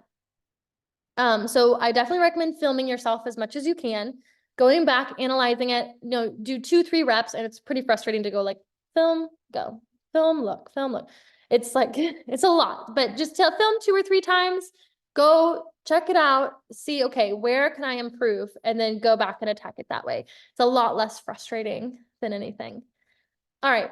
So I definitely recommend filming yourself as much as you can, going back, analyzing it, do 2-3 reps, and it's pretty frustrating to go like film, go, film, look, film, look. It's like, it's a lot, but just film 2 or 3 times, go check it out, see, okay, where can I improve? And then go back and attack it that way. It's a lot less frustrating than anything. All right.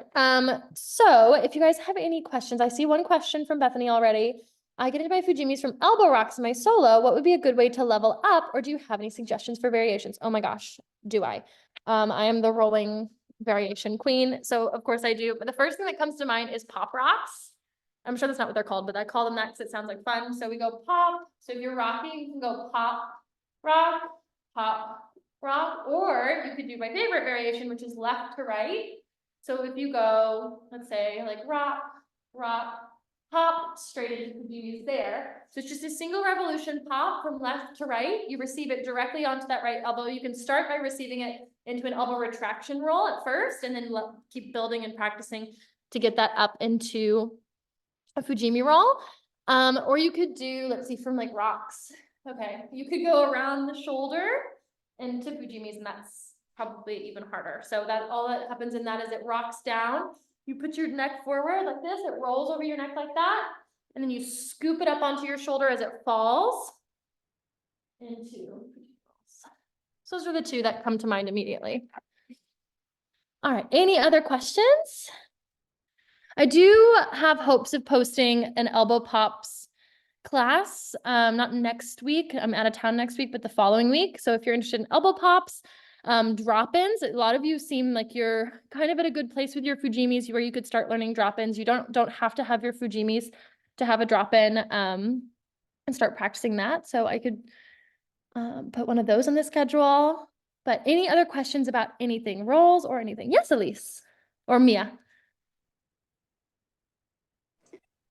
So if you guys have any questions, I see one question from Bethany already. I get into my Fujimis from elbow rocks in my solo. What would be a good way to level up? Or do you have any suggestions for variations? Oh my gosh, do I? I am the rolling variation queen. So of course I do. But the first thing that comes to mind is pop rocks. I'm sure that's not what they're called, but I call them that because it sounds like fun. So we go pop. So if you're rocking, you can go pop, rock, or you could do my favorite variation, which is left to right. So if you go, let's say like rock, pop, straight into Fujimis there. So it's just a single revolution pop from left to right. You receive it directly onto that right elbow. You can start by receiving it into an elbow retraction roll at first, and then keep building and practicing to get that up into a Fujimi roll. Or you could do, let's see, from like rocks. Okay, you could go around the shoulder into Fujimis, and that's probably even harder. So that all that happens in that is it rocks down. You put your neck forward like this, it rolls over your neck like that. And then you scoop it up onto your shoulder as it falls into. So those are the two that come to mind immediately. All right, any other questions? I do have hopes of posting an elbow pops class, not next week. I'm out of town next week, but the following week. So if you're interested in elbow pops, drop-ins, a lot of you seem like you're kind of at a good place with your Fujimis where you could start learning drop-ins. You don't have to have your Fujimis to have a drop-in, and start practicing that. So I could put one of those on the schedule. But any other questions about anything, rolls or anything? Yes, Elise or Mia.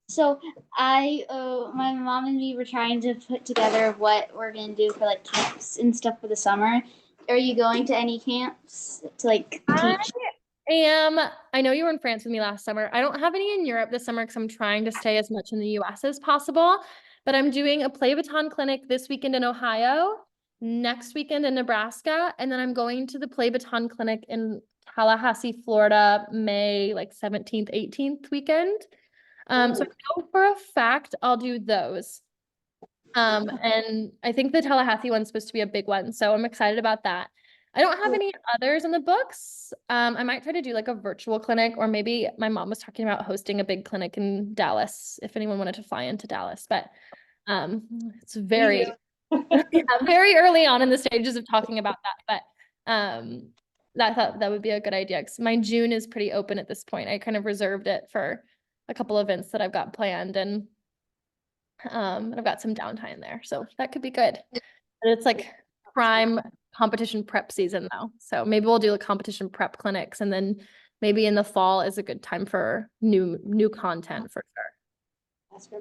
So my mom and me were trying to put together what we're gonna do for like camps and stuff for the summer. Are you going to any camps to like teach? I know you were in France with me last summer. I don't have any in Europe this summer because I'm trying to stay as much in the US as possible, but I'm doing a play baton clinic this weekend in Ohio, next weekend in Nebraska, and then I'm going to the play baton clinic in Tallahassee, Florida, May like 17th, 18th weekend. So I know for a fact I'll do those. And I think the Tallahassee one's supposed to be a big one, so I'm excited about that. I don't have any others in the books. I might try to do like a virtual clinic, or maybe my mom was talking about hosting a big clinic in Dallas if anyone wanted to fly into Dallas, but it's very very early on in the stages of talking about that, but I thought that would be a good idea because my June is pretty open at this point. I kind of reserved it for a couple events that I've got planned, and I've got some downtime there, so that could be good. But it's like prime competition prep season though, so maybe we'll do a competition prep clinics, and then maybe in the fall is a good time for new content for sure.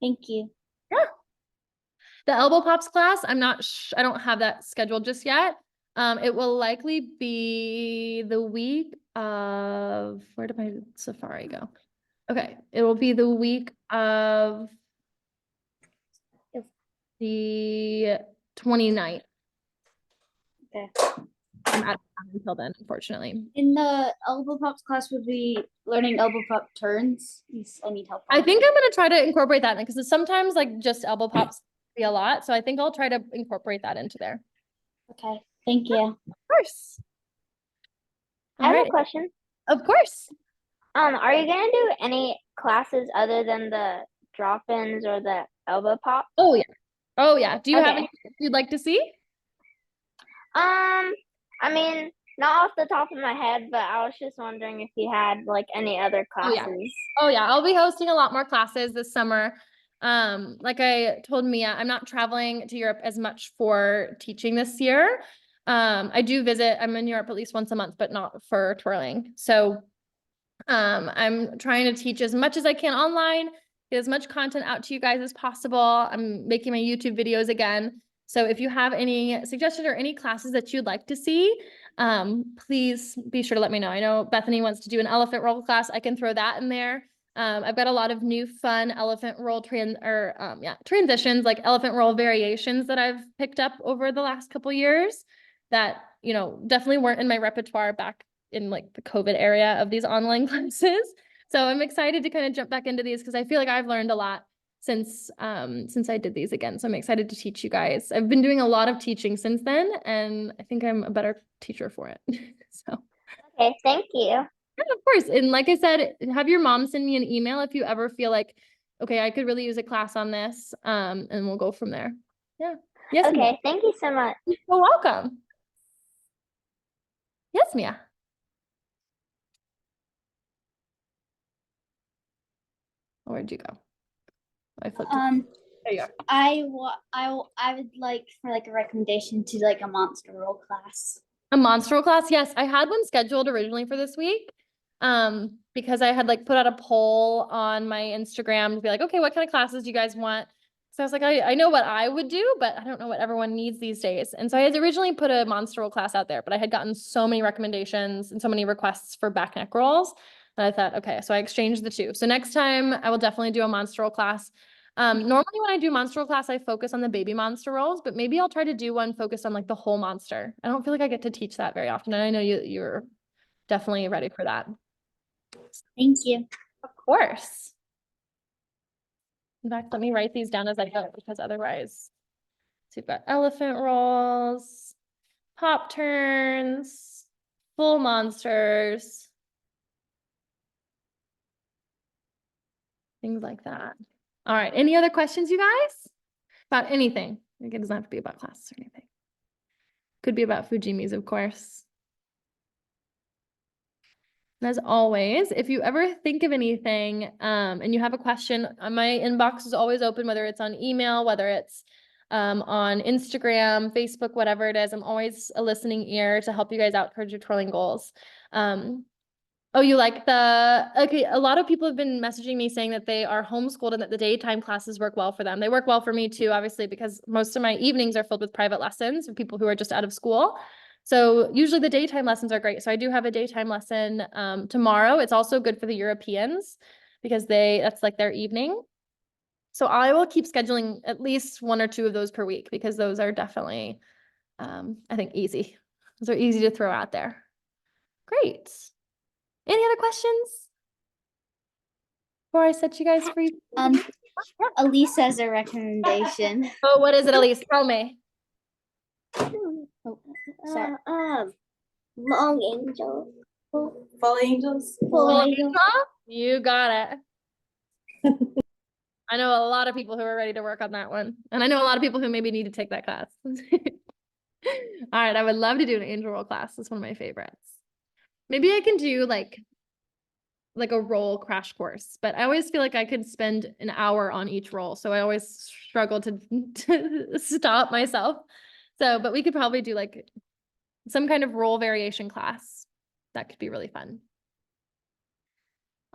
Thank you. Yeah. The elbow pops class, I don't have that scheduled just yet. It will likely be the week of, where did my safari go? Okay, it will be the week of the 29th. Okay. I'm out of town until then, unfortunately. In the elbow pops class, would be learning elbow pop turns. I need help. I think I'm gonna try to incorporate that because sometimes like just elbow pops be a lot. So I think I'll try to incorporate that into there. Okay, thank you. Of course. I have a question. Of course. Are you gonna do any classes other than the drop-ins or the elbow pop? Oh yeah. Oh yeah. Do you have Okay. any you'd like to see? I mean, not off the top of my head, but I was just wondering if you had like any other classes. Oh yeah, I'll be hosting a lot more classes this summer. Like I told Mia, I'm not traveling to Europe as much for teaching this year. I do visit, I'm in Europe at least once a month, but not for twirling. So I'm trying to teach as much as I can online, get as much content out to you guys as possible. I'm making my YouTube videos again. So if you have any suggestions or any classes that you'd like to see, please be sure to let me know. I know Bethany wants to do an elephant roll class. I can throw that in there. I've got a lot of new fun elephant roll transitions, like elephant roll variations that I've picked up over the last couple years that, you know, definitely weren't in my repertoire back in like the COVID area of these online classes. So I'm excited to kind of jump back into these because I feel like I've learned a lot since I did these again. So I'm excited to teach you guys. I've been doing a lot of teaching since then, and I think I'm a better teacher for it. So Okay, thank you. yeah, of course. And like I said, have your mom send me an email if you ever feel like, okay, I could really use a class on this. And we'll go from there. Yeah. Yes. Okay, Mia. thank you so much. You're welcome. Yes, Mia. Where'd you go? I flipped it. There you are. I would like for like a recommendation to like a monster roll class. A monster roll class? Yes, I had one scheduled originally for this week. Because I had like put out a poll on my Instagram to be like, okay, what kind of classes do you guys want? So I was like, I know what I would do, but I don't know what everyone needs these days. And so I had originally put a monster roll class out there, but I had gotten so many recommendations and so many requests for back neck rolls that I thought, okay, so I exchanged the two. So next time I will definitely do a monster roll class. Normally when I do monster roll class, I focus on the baby monster rolls, but maybe I'll try to do one focused on like the whole monster. I don't feel like I get to teach that very often. And I know you're definitely ready for that. Thank you. Of course. In fact, let me write these down as I go because otherwise. So you've got elephant rolls, pop turns, full monsters, things like that. All right. Any other questions, you guys? About anything? It doesn't have to be about classes or anything. Could be about Fujimi's, of course. And as always, if you ever think of anything and you have a question, my inbox is always open, whether it's on email, whether it's on Instagram, Facebook, whatever it is. I'm always a listening ear to help you guys out towards your twirling goals. Oh, you like okay, a lot of people have been messaging me saying that they are homeschooled and that the daytime classes work well for them. They work well for me too, obviously, because most of my evenings are filled with private lessons for people who are just out of school. So usually the daytime lessons are great. So I do have a daytime lesson tomorrow. It's also good for the Europeans because that's like their evening. So I will keep scheduling at least 1 or 2 of those per week because those are definitely, I think, easy. Those are easy to throw out there. Great. Any other questions? Before I set you guys free? Elise has a recommendation. Oh, what is it, Elise? Tell me. Oh, sorry. Long angel. Fall angels. Full angel. You got it. I know a lot of people who are ready to work on that one. And I know a lot of people who maybe need to take that class. All right, I would love to do an angel roll class. It's one of my favorites. Maybe I can do like a roll crash course, but I always feel like I could spend an hour on each roll. So I always struggle to stop myself. So, but we could probably do like some kind of roll variation class. That could be really fun.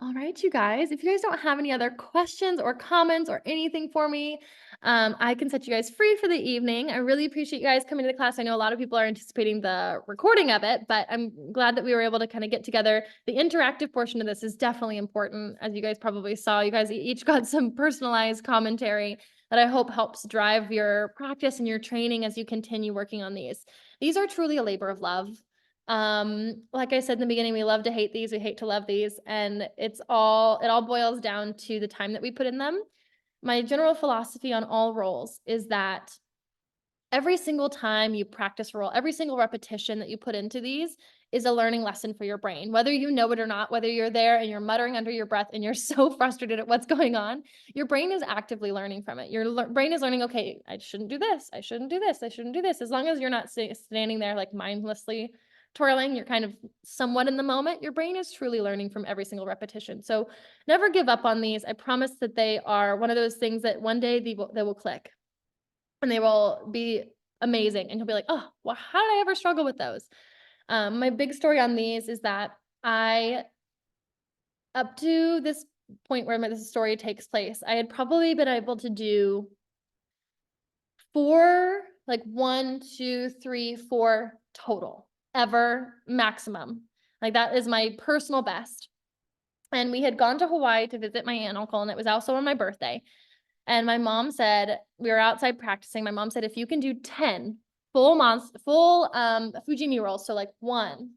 All right, you guys, if you guys don't have any other questions or comments or anything for me, I can set you guys free for the evening. I really appreciate you guys coming to the class. I know a lot of people are anticipating the recording of it, but I'm glad that we were able to kind of get together. The interactive portion of this is definitely important. As you guys probably saw, you guys each got some personalized commentary that I hope helps drive your practice and your training as you continue working on these. These are truly a labor of love. Like I said in the beginning, we love to hate these, we hate to love these, and it all boils down to the time that we put in them. My general philosophy on all rolls is that every single time you practice a roll, every single repetition that you put into these is a learning lesson for your brain, whether you know it or not, whether you're there and you're muttering under your breath and you're so frustrated at what's going on, your brain is actively learning from it. Your brain is learning, okay, I shouldn't do this. I shouldn't do this. I shouldn't do this. As long as you're not standing there like mindlessly twirling, you're kind of somewhat in the moment. Your brain is truly learning from every single repetition. So never give up on these. I promise that they are one of those things that one day they will click and they will be amazing. And you'll be like, oh, well, how did I ever struggle with those? My big story on these is that up to this point where this story takes place, I had probably been able to do 4, like 1, 2, 3, 4 total ever maximum. Like that is my personal best. And we had gone to Hawaii to visit my aunt and uncle, and it was also on my birthday. And my mom said, we were outside practicing. My mom said, if you can do 10 full Fujimi rolls, so like 1,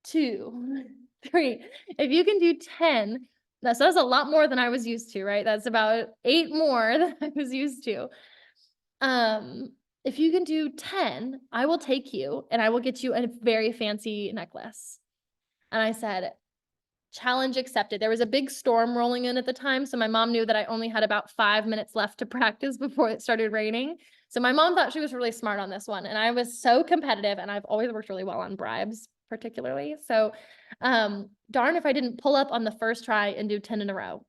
2, 3. If you can do 10, that's a lot more than I was used to, right? That's about 8 more than I was used to. If you can do 10, I will take you and I will get you a very fancy necklace. And I said, challenge accepted. There was a big storm rolling in at the time. So my mom knew that I only had about 5 minutes left to practice before it started raining. So my mom thought she was really smart on this one. And I was so competitive, and I've always worked really well on bribes, particularly. So darn if I didn't pull up on the first try and do 10 in a row.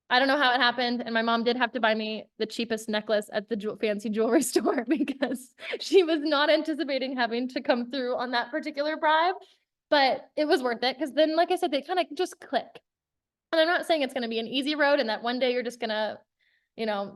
I don't know how it happened. And my mom did have to buy me the cheapest necklace at the fancy jewelry store because she was not anticipating having to come through on that particular bribe. But it was worth it because then, like I said, they kind of just click. And I'm not saying it's going to be an easy road and that one day you're just going to,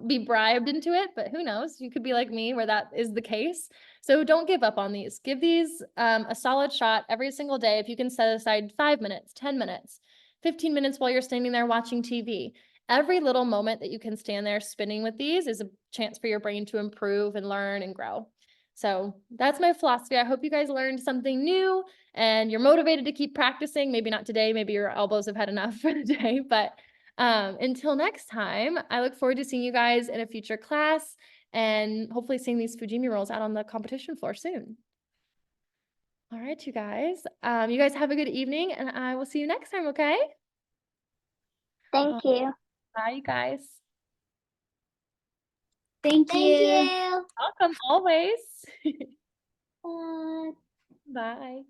be bribed into it. But who knows? You could be like me where that is the case. So don't give up on these. Give these a solid shot every single day. If you can set aside 5 minutes, 10 minutes, 15 minutes while you're standing there watching TV. Every little moment that you can stand there spinning with these is a chance for your brain to improve and learn and grow. So that's my philosophy. I hope you guys learned something new. and you're motivated to keep practicing. Maybe not today, maybe your elbows have had enough for the day, but until next time, I look forward to seeing you guys in a future class and hopefully seeing these Fujimi rolls out on the competition floor soon. All right, you guys have a good evening, and I will see you next time, okay? Thank you. Bye, you guys. Thank you. Thank you. Welcome always. Bye. Bye.